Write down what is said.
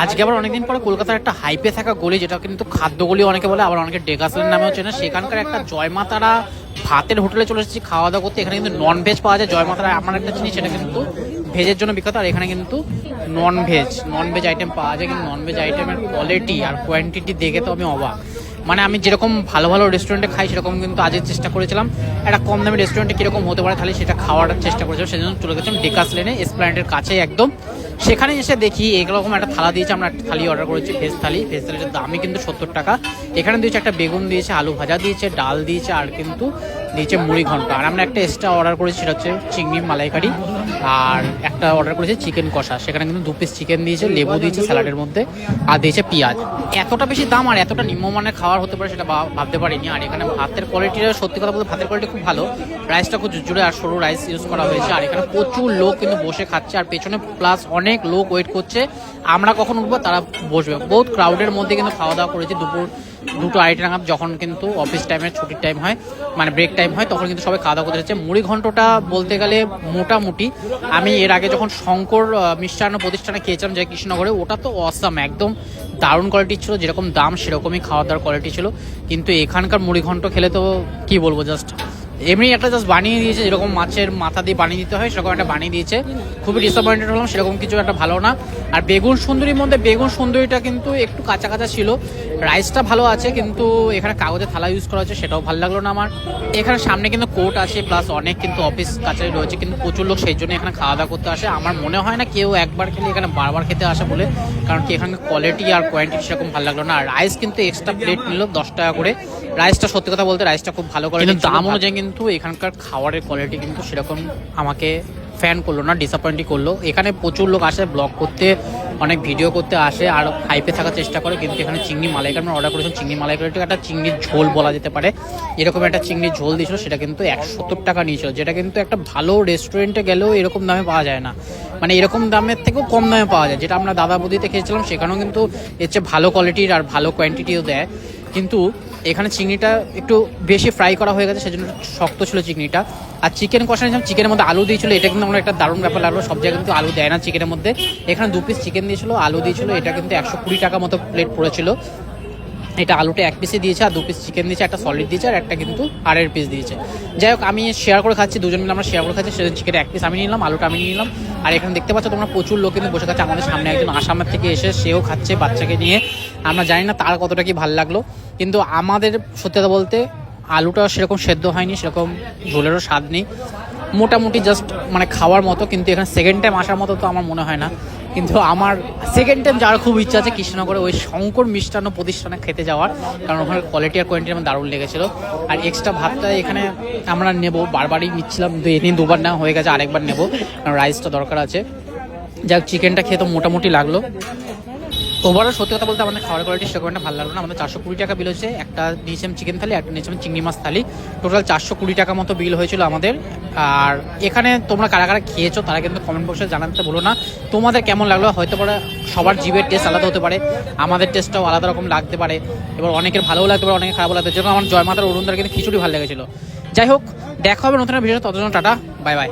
আজকে আবার অনেকদিন পরে কলকাতার একটা হাইপে থাকা গলি, যেটা কিন্তু খাদ্য গলি অনেকে বলে, আবার অনেকে ডেকাসলের নামেও চেনে, সেখানকার একটা জয়মাতারা ভাতের হোটেলে চলে এসেছি খাওয়া দাওয়া করতে। এখানে কিন্তু নন ভেজ পাওয়া যায়। জয়মাতারা আমার একটা জিনিস, সেটা কিন্তু ভেজের জন্য বিখ্যাত, আর এখানে কিন্তু নন ভেজ আইটেম পাওয়া যায়। কিন্তু নন ভেজ আইটেমের কোয়ালিটি আর কোয়ান্টিটি দেখে তো আমি অবাক। মানে আমি যেরকম ভালো ভালো রেস্টুরেন্টে খাই, সেরকম কিন্তু আজকে চেষ্টা করেছিলাম একটা কম দামি রেস্টুরেন্টে কীরকম হতে পারে, তাহলে সেটা খাওয়ার চেষ্টা করেছিলাম। সেজন্য চলে গেছিলাম ডেকাস লেনে, এসপ্ল্যানেডের কাছেই একদম। সেখানে এসে দেখি এরকম একটা থালা দিয়েছে। আমরা একটা থালি অর্ডার করেছি, ভেজ থালিটার দামই কিন্তু 70 টাকা। এখানে দিয়েছে একটা বেগুন দিয়েছে, আলু ভাজা দিয়েছে, ডাল দিয়েছে, আর কিন্তু দিয়েছে মুড়ি ঘন্ট। আর আমরা একটা এক্সট্রা অর্ডার করেছি, সেটা হচ্ছে চিংড়ি মালাইকারি, আর একটা অর্ডার করেছি চিকেন কষা। সেখানে কিন্তু 2 পিস চিকেন দিয়েছে, লেবু দিয়েছে স্যালাডের মধ্যে, আর দিয়েছে পেঁয়াজ। এতটা বেশি দাম আর এতটা নিম্নমানের খাবার হতে পারে সেটা ভাবতে পারিনি। আর এখানে ভাতের কোয়ালিটিটা, সত্যি কথা বলতে ভাতের কোয়ালিটি খুব ভালো। রাইসটা খুব জুড়ে আর সরু রাইস ইউজ করা হয়েছে। আর এখানে প্রচুর লোক কিন্তু বসে খাচ্ছে, আর পেছনে প্লাস অনেক লোক ওয়েট করছে। আমরা কখন উঠবো তারা বসবে। বহুত ক্রাউডের মধ্যে কিন্তু খাওয়া দাওয়া করেছি। দুপুর 2-2:30 নাগাদ, যখন কিন্তু অফিস টাইমের ছুটির টাইম হয়, মানে ব্রেক টাইম হয়, তখন কিন্তু সবাই খাওয়া দাওয়া করতে যাচ্ছে। মুড়ি ঘন্টটা বলতে গেলে মোটামুটি, আমি এর আগে যখন শঙ্কর মিষ্টান্ন প্রতিষ্ঠানে খেয়েছিলাম যে কৃষ্ণনগরে, ওটা তো অসাম, একদম দারুণ কোয়ালিটি ছিল। যেরকম দাম সেরকমই খাওয়া দাওয়ার কোয়ালিটি ছিল। কিন্তু এখানকার মুড়ি ঘন্ট খেলে তো কি বলবো, জাস্ট এমনি একটা জাস্ট বানিয়ে দিয়েছে, যেরকম মাছের মাথা দিয়ে বানিয়ে দিতে হয় সেরকম একটা বানিয়ে দিয়েছে। খুবই ডিসঅ্যাপয়েন্টেড হলাম, সেরকম কিছু একটা ভালো না। আর বেগুন সুন্দরীর মধ্যে বেগুন সুন্দরীটা কিন্তু একটু কাঁচা কাঁচা ছিল। রাইসটা ভালো আছে, কিন্তু এখানে কাগজের থালা ইউজ করা হচ্ছে, সেটাও ভালো লাগলো না আমার। এখানে সামনে কিন্তু কোর্ট আছে, প্লাস অনেক কিন্তু অফিস কাছারি রয়েছে, কিন্তু প্রচুর লোক সেই জন্য এখানে খাওয়া দাওয়া করতে আসে। আমার মনে হয় না কেউ একবার খেলে এখানে বারবার খেতে আসে বলে, কারণ কি এখানে কোয়ালিটি আর কোয়ান্টিটি সেরকম ভালো লাগলো না। আর রাইস কিন্তু এক্সট্রা প্লেট নিল 10 টাকা করে। রাইসটা সত্যি কথা বলতে রাইসটা খুব ভালো করে, কিন্তু দাম অনুযায়ী কিন্তু এখানকার খাবারের কোয়ালিটি কিন্তু সেরকম আমাকে ফ্যান করলো না, ডিসঅ্যাপয়েন্টই করলো। এখানে প্রচুর লোক আসে ব্লগ করতে, অনেক ভিডিও করতে আসে, আর হাইপে থাকার চেষ্টা করে। কিন্তু এখানে চিংড়ি মালাইকারি আমরা অর্ডার করেছিলাম। চিংড়ি মালাইকারিটা একটা চিংড়ির ঝোল বলা যেতে পারে, এরকম একটা চিংড়ির ঝোল দিয়েছিল। সেটা কিন্তু 170 টাকা নিয়েছিল, যেটা কিন্তু একটা ভালো রেস্টুরেন্টে গেলেও এরকম দামে পাওয়া যায় না। মানে এরকম দামের থেকেও কম দামে পাওয়া যায়। যেটা আমরা দাদা বৌদিতে খেয়েছিলাম, সেখানেও কিন্তু এর চেয়ে ভালো কোয়ালিটির আর ভালো কোয়ান্টিটিও দেয়। কিন্তু এখানে চিংড়িটা একটু বেশি ফ্রাই করা হয়ে গেছে, সেজন্য শক্ত ছিল চিংড়িটা। আর চিকেন কষা নিয়েছিলাম, চিকেনের মধ্যে আলু দিয়েছিল। এটা কিন্তু আমার একটা দারুণ ব্যাপার লাগলো, সব জায়গায় কিন্তু আলু দেয় না চিকেনের মধ্যে। এখানে 2 পিস চিকেন দিয়েছিল, আলু দিয়েছিল। এটা কিন্তু 120 টাকা মতো প্লেট পড়েছিল। এটা আলুটা 1 পিসে দিয়েছে, আর 2 পিস চিকেন দিয়েছে, একটা সলিড দিয়েছে, আর একটা কিন্তু আড়াই পিস দিয়েছে। যাই হোক, আমি শেয়ার করে খাচ্ছি, দুজন মিলে আমরা শেয়ার করে খাচ্ছি। সেজন্য চিকেন 1 পিস আমি নিলাম, আলুটা আমি নিলাম। আর এখানে দেখতে পাচ্ছ তোমরা প্রচুর লোক কিন্তু বসে খাচ্ছে। আমাদের সামনে একজন আসামের থেকে এসে সেও খাচ্ছে বাচ্চাকে নিয়ে। আমরা জানি না তার কতটা কি ভালো লাগলো, কিন্তু আমাদের সত্যি কথা বলতে আলুটা সেরকম সেদ্ধ হয়নি, সেরকম ঝোলেরও স্বাদ নেই, মোটামুটি জাস্ট মানে খাওয়ার মতো। কিন্তু এখানে সেকেন্ড টাইম আসার মতো তো আমার মনে হয় না। কিন্তু আমার সেকেন্ড টাইম যাওয়ার খুব ইচ্ছা আছে কৃষ্ণনগরে ওই শঙ্কর মিষ্টান্ন প্রতিষ্ঠানে খেতে যাওয়ার, কারণ ওখানে কোয়ালিটি আর কোয়ান্টিটি আমার দারুণ লেগেছিলো। আর এক্সট্রা ভাতটা এখানে আমরা নেবো, বারবারই নিচ্ছিলাম, এদিন 2বার নেওয়া হয়ে গেছে, আরেকবার নেবো, কারণ রাইসটা দরকার আছে। যাক, চিকেনটা খেয়ে তো মোটামুটি লাগলো। ওভারঅল সত্যি কথা বলতে আমাদের খাওয়ার কোয়ালিটি সেরকম একটা ভালো লাগলো না। আমাদের 420 টাকা বিল হয়েছে। একটা নিয়েছিলাম চিকেন থালি, একটা নিয়েছিলাম চিংড়ি মাছ থালি, টোটাল 420 টাকা মতো বিল হয়েছিল আমাদের। আর এখানে তোমরা কারা কারা খেয়েছো তারা কিন্তু কমেন্ট বক্সে জানাতে ভুলো না তোমাদের কেমন লাগলো। হয়তো পারে সবার জিভের টেস্ট আলাদা হতে পারে, আমাদের টেস্টটাও আলাদা রকম লাগতে পারে। এবার অনেকের ভালোও লাগতে পারে, অনেকের খারাপও লাগতে পারে। যেরকম আমার জয়মাতার অরুণদার কিন্তু খিচুড়ি ভালো লেগেছিলো। যাই হোক, দেখা হবে নতুন ভিডিও, ততজন টাটা, বাই বাই।